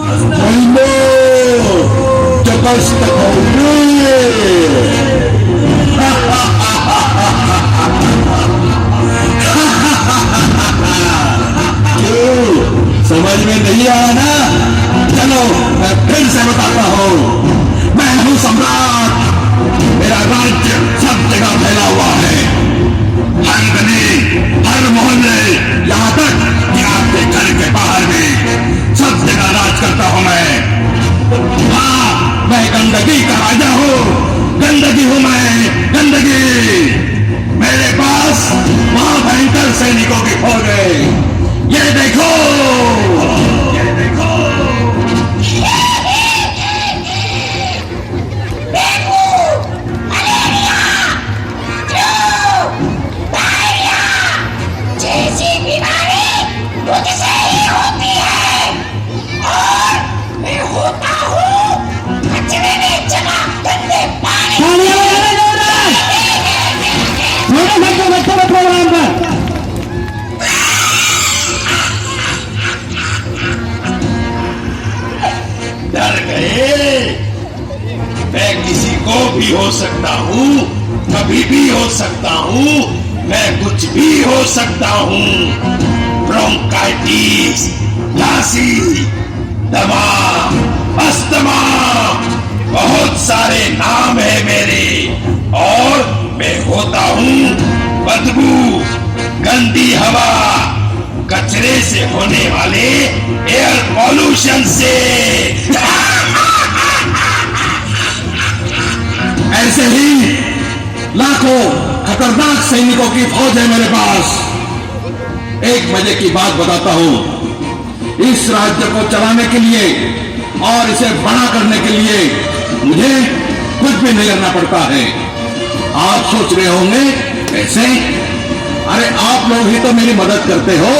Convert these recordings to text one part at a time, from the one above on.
Mundo Jabasta क्यों समझ में नहीं आया ना? चलो मैं फिर से बताता हूँ। मैं हूँ सम्राट। मेरा राज्य सब जगह फैला हुआ है, हर गली, हर मोहल्ले, यहाँ तक कि आपके घर के बाहर भी सब जगह राज करता हूँ मैं। हाँ, मैं गंदगी का राजा हूँ। गंदगी हूँ मैं, गंदगी। मेरे पास महाभयंकर सैनिकों की फौज है। ये देखो, ये देखो। जैसी बीमारी मुझसे ही होती है और मैं होता हूँ कचरे में जमा गंदे पानी। डर गए? मैं किसी को भी हो सकता हूँ, कभी भी हो सकता हूँ, मैं कुछ भी हो सकता हूँ। ब्रोंकाइटिस, खांसी, दमा, अस्थमा, बहुत सारे नाम है मेरे। और मैं होता हूँ बदबू, गंदी हवा, कचरे से होने वाले एयर पॉल्यूशन से। ऐसे ही लाखों खतरनाक सैनिकों की फौज है मेरे पास। एक मजे की बात बताता हूं। इस राज्य को चलाने के लिए और इसे बड़ा करने के लिए मुझे कुछ भी नहीं करना पड़ता है। आप सोच रहे होंगे कैसे? अरे आप लोग ही तो मेरी मदद करते हो।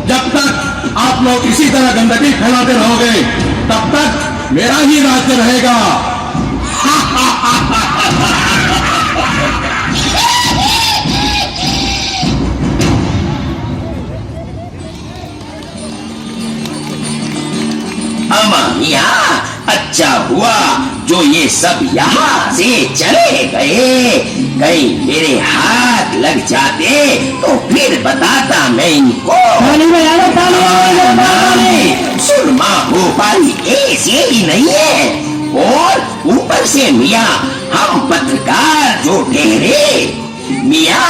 जब तक आप लोग इसी तरह गंदगी फैलाते रहोगे तब तक मेरा ही राज्य रहेगा। अम्मा मियाँ, अच्छा हुआ जो ये सब यहाँ से चले गए। कहीं मेरे हाथ लग जाते तो फिर बताता मैं इनको। सुरमा भोपाली ऐसे ही नहीं है। और ऊपर से मियाँ हम पत्रकार जो ठहरे। मियाँ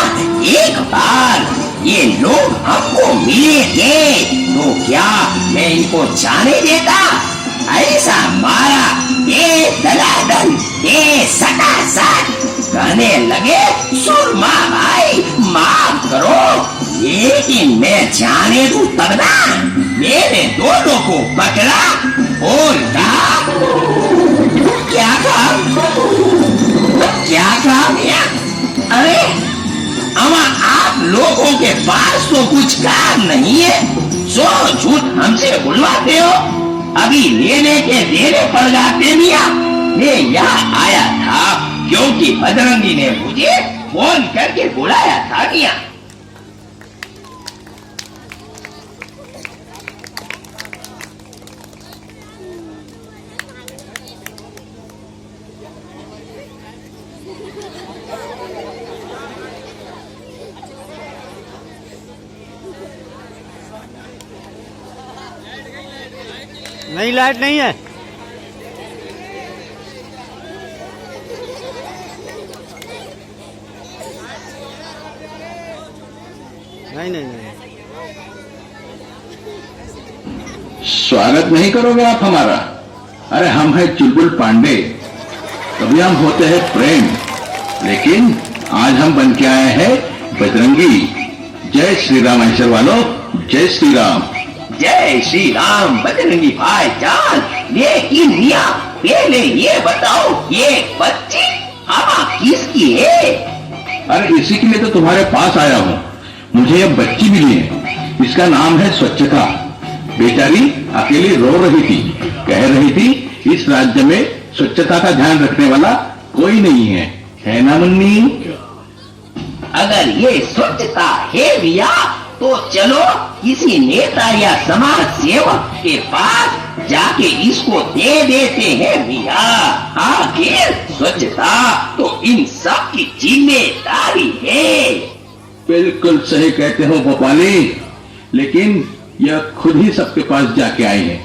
एक बार ये लोग हमको मिले थे तो क्या मैं इनको जाने देता? ऐसा मारा ये दलादल, ये सटासट कहने लगे सुरमा भाई माफ करो, लेकिन मैं जाने दूं तब ना। मेरे दोनों को पकड़ा और कहा क्या कहा भैया? अरे अमा आप लोगों के पास तो कुछ काम नहीं है, सो झूठ हमसे बुलवाते हो। अभी लेने के देने पड़ जाते मियाँ। मैं यहाँ आया था क्योंकि बजरंगी ने मुझे फोन करके बुलाया था मियाँ। नहीं, लाइट नहीं है। नहीं। स्वागत नहीं करोगे आप हमारा? अरे हम हैं चुलबुल पांडे। कभी हम होते हैं प्रेम, लेकिन आज हम बन के आए हैं बजरंगी। जय श्री राम ऐश्वर वालों, जय श्री राम। जय श्री राम बजरंगी भाईजान। लेकिन मियाँ पहले ये बताओ ये बच्ची हवा किसकी है? अरे इसी के लिए तो तुम्हारे पास आया हूँ। मुझे ये बच्ची मिली है, इसका नाम है स्वच्छता। बेचारी अकेली रो रही थी, कह रही थी इस राज्य में स्वच्छता का ध्यान रखने वाला कोई नहीं है ना मुन्नी? अगर ये स्वच्छता है भैया तो चलो किसी नेता या समाज सेवक के पास जाकर के इसको दे देते हैं मिया। आखिर स्वच्छता तो इन सब की जिम्मेदारी है। बिल्कुल सही कहते हो भोपाली, लेकिन यह खुद ही सबके पास जाके आए हैं।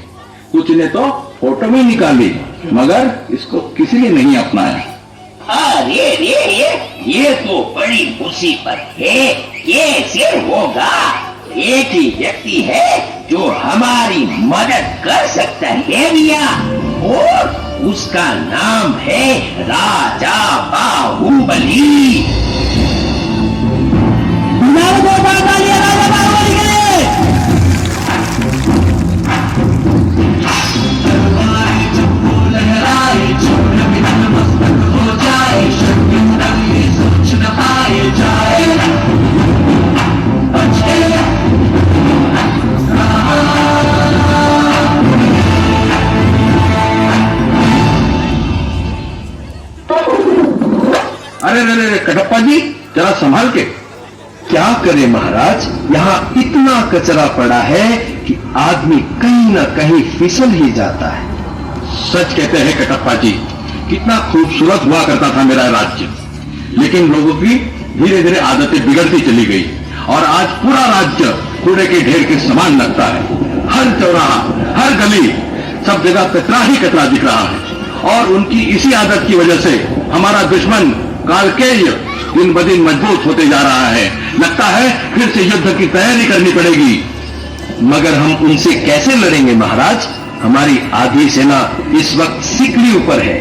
कुछ ने तो फोटो भी निकाली, मगर इसको किसी ने नहीं अपनाया। अरे ये तो बड़ी मुसीबत है। कैसे होगा? एक ही व्यक्ति है जो हमारी मदद कर सकता है मिया, और उसका नाम है राजा बाहुबली। राजा बाहुबली के अरे कटप्पा जी, जरा संभाल के। क्या करे महाराज, यहाँ इतना कचरा पड़ा है कि आदमी कहीं ना कहीं फिसल ही जाता है। सच कहते हैं कटप्पा जी, कितना खूबसूरत हुआ करता था मेरा राज्य, लेकिन लोगों की धीरे धीरे आदतें बिगड़ती चली गई और आज पूरा राज्य कूड़े के ढेर के समान लगता है। हर चौराहा, हर गली, सब जगह कचरा ही कचरा दिख रहा है। और उनकी इसी आदत की वजह से हमारा दुश्मन कालकेय दिन ब दिन मजबूत होते जा रहा है। लगता है फिर से युद्ध की तैयारी करनी पड़ेगी। मगर हम उनसे कैसे लड़ेंगे महाराज? हमारी आधी सेना इस वक्त सिकड़ी ऊपर है।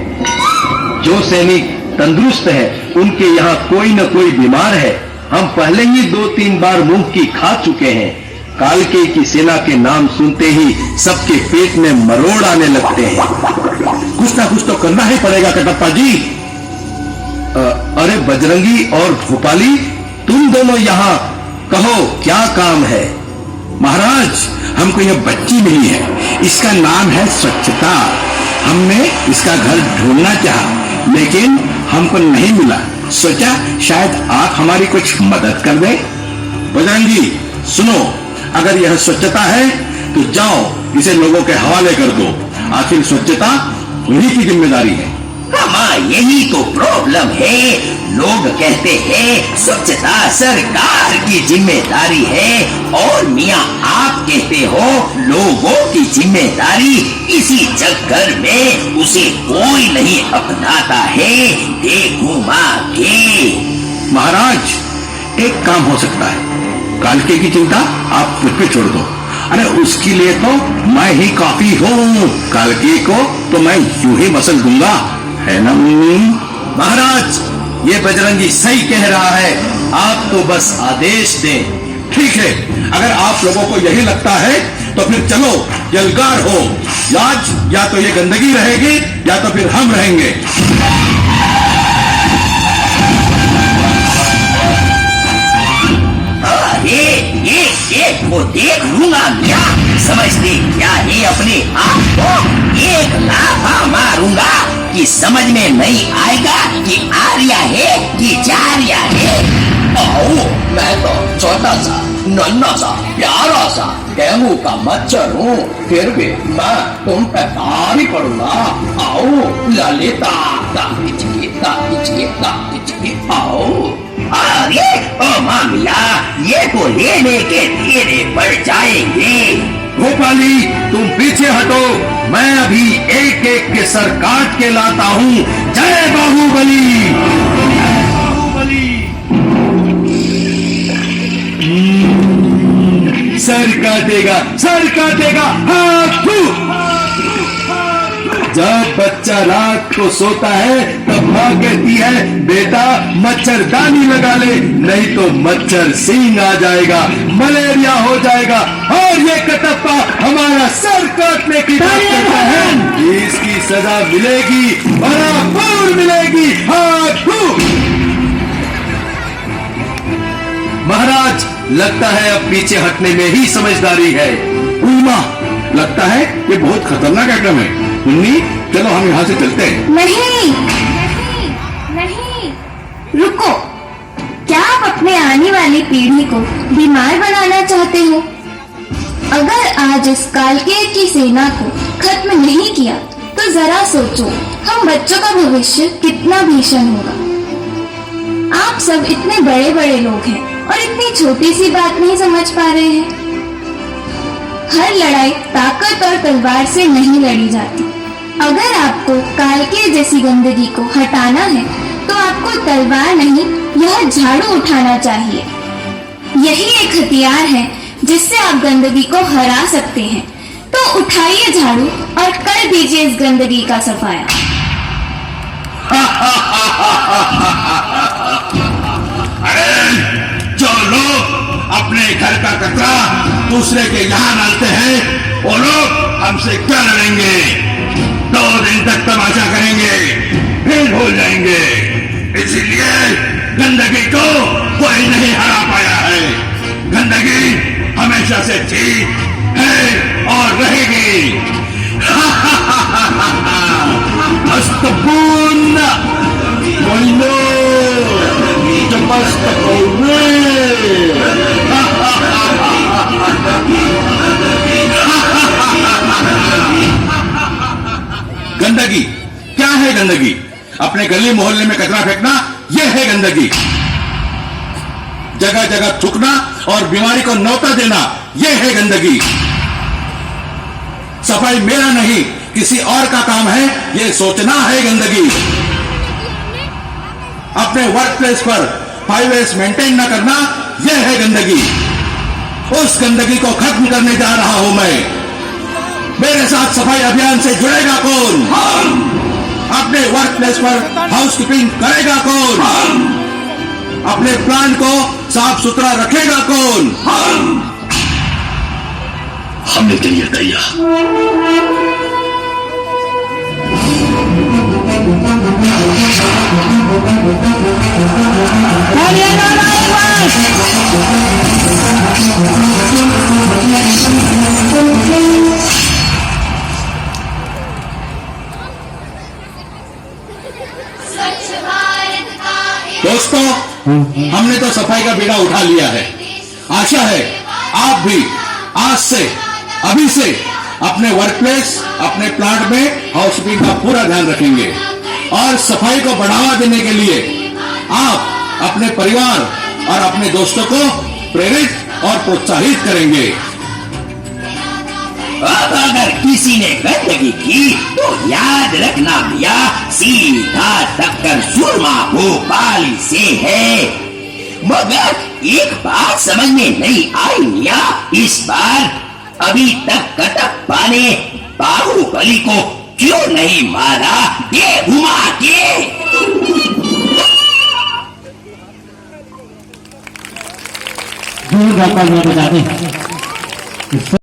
जो सैनिक तंदुरुस्त है उनके यहाँ कोई न कोई बीमार है। हम पहले ही 2-3 बार मुंह की खा चुके हैं। कालकेय की सेना के नाम सुनते ही सबके पेट में मरोड़ आने लगते हैं। कुछ ना कुछ तो करना ही पड़ेगा कटप्पा जी। अरे बजरंगी और भोपाली, तुम दोनों यहाँ कहो क्या काम है? महाराज, हमको यह बच्ची मिली है, इसका नाम है स्वच्छता। हमने इसका घर ढूंढना चाहा, लेकिन हमको नहीं मिला। सोचा शायद आप हमारी कुछ मदद कर दें। बजरंगी सुनो, अगर यह स्वच्छता है तो जाओ इसे लोगों के हवाले कर दो। आखिर स्वच्छता उन्हीं की जिम्मेदारी है। हाँ, यही तो प्रॉब्लम है। लोग कहते हैं स्वच्छता सरकार की जिम्मेदारी है, और मियाँ आप कहते हो लोगों की जिम्मेदारी। इसी चक्कर में उसे कोई नहीं अपनाता है। देखो माँ के महाराज, एक काम हो सकता है। कालके की चिंता आप खुद पे छोड़ दो। अरे उसके लिए तो मैं ही काफी हूँ। कालके को तो मैं यूं ही मसल दूंगा, है ना महाराज? ये बजरंगी सही कह रहा है, आप तो बस आदेश दें। ठीक है, अगर आप लोगों को यही लगता है तो फिर चलो यलगार हो। आज या तो ये गंदगी रहेगी या तो फिर हम रहेंगे। ये वो देख लूंगा क्या? समझते क्या है अपने आप को? एक लाफा मारूंगा कि समझ में नहीं आएगा कि आर्या है कि जारिया है। आओ, मैं तो छोटा सा, नन्हा सा, प्यारा सा डेंगू का मच्छर हूँ, फिर भी मैं तुम पे भारी पड़ूंगा। आओ ललिता, आओ। अरे ओ मामिया, ये तो लेने के धीरे पड़ जाएंगे। भोपाली, तुम पीछे हटो, मैं अभी एक एक के सर काट के लाता हूँ। जय बाहुबली! सर काटेगा हाथ। जब बच्चा रात को सोता है तब माँ कहती है बेटा मच्छरदानी लगा ले, नहीं तो मच्छर सींग आ जाएगा, मलेरिया हो जाएगा। और ये कटप्पा हमारा सर काटने की बात करता है। इसकी सजा मिलेगी, बराबर मिलेगी। हाथ। महाराज, लगता है अब पीछे हटने में ही समझदारी है। उल्मा, लगता है ये बहुत खतरनाक आइटम है। मुन्नी, चलो हम यहाँ से चलते हैं। नहीं, रुको। क्या आप अपने आने वाली पीढ़ी को बीमार बनाना चाहते हो? अगर आज इस कालकेय की सेना को खत्म नहीं किया तो जरा सोचो हम बच्चों का भविष्य कितना भीषण होगा। आप सब इतने बड़े बड़े लोग हैं और इतनी छोटी सी बात नहीं समझ पा रहे हैं। हर लड़ाई ताकत और तलवार से नहीं लड़ी जाती। अगर आपको कालकेय जैसी गंदगी को हटाना है तो आपको तलवार नहीं, यह झाड़ू उठाना चाहिए। यही एक हथियार है जिससे आप गंदगी को हरा सकते हैं। तो उठाइए झाड़ू और कर दीजिए इस गंदगी का सफाया। अरे जो लोग अपने घर का कचरा दूसरे के यहाँ डालते हैं वो लोग हमसे क्या लड़ेंगे? 2 दिन तक तमाशा करेंगे, फिर भूल जाएंगे। इसीलिए गंदगी को कोई नहीं हरा पाया है। गंदगी हमेशा से थी, है और रहेगी। अस्तपूर्ण वैलो जपस्तपूर्वे। गंदगी क्या है? गंदगी अपने गली मोहल्ले में कचरा फेंकना, यह है गंदगी। जगह जगह थूकना और बीमारी को न्योता देना, यह है गंदगी। सफाई मेरा नहीं किसी और का काम है, यह सोचना है गंदगी। अपने वर्क प्लेस पर 5S मेंटेन न करना, यह है गंदगी। उस गंदगी को खत्म करने जा रहा हूं मैं। मेरे साथ सफाई अभियान से जुड़ेगा कौन? अपने वर्क प्लेस पर हाउसकीपिंग करेगा कौन? अपने प्लांट को साफ सुथरा रखेगा कौन? हमने के लिए तैयार। दोस्तों, हमने तो सफाई का बीड़ा उठा लिया है। आशा है आप भी आज से, अभी से अपने वर्क प्लेस, अपने प्लांट में हाउसकीपिंग का पूरा ध्यान रखेंगे और सफाई को बढ़ावा देने के लिए आप अपने परिवार और अपने दोस्तों को प्रेरित और प्रोत्साहित करेंगे। अब अगर किसी ने गंदगी की तो याद रखना भैया, सीधा टक्कर सुरमा भोपाली से है। मगर एक बात समझ में नहीं आई मिया, इस बार अभी तक कटप्पा ने बाहुबली को क्यों नहीं मारा ये घुमा के? दूर जाकर बजा दे।